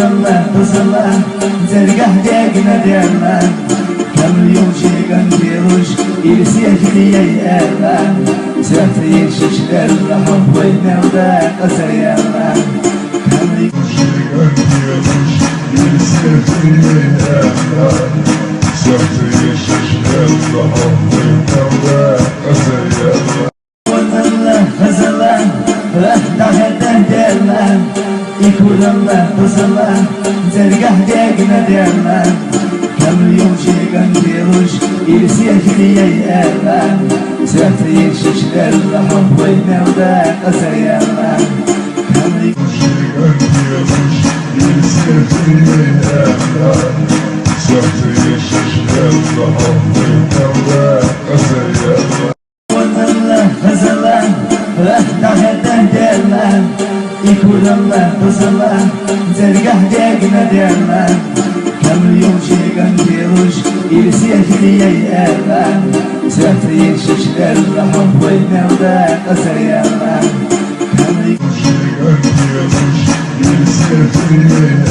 İkurumla kızıla Zergah degine derler Kamil yolçigan diruş İrsiyekliye yerler Sertiye şişler Rahım boynevde kasayarlar Kamil yolçigan diruş İrsiyekliye yerler Sertiye şişler Rahım boynevde kasayarlar Vatanla kızıla Rahdaheden derler İkurumla kızıla Zergah degine derler Kamil yolçigan diruş İrsiyekliye yerler Sertiye şişler Rahım boynevde kasayarlar Kamil yolçigan diruş İrsiyekliye yerler Sertiye şişler Rahım boynevde kasayarlar Vatanla kızıla Rahdaheden derler İkurumla kızıla Zergah degine derler Kamil yolçigan diruş İrsiyekliye yerler Sertiye şişler Rahım boynevde kasayarlar Kamil yolçigan diruş İrsiyekliye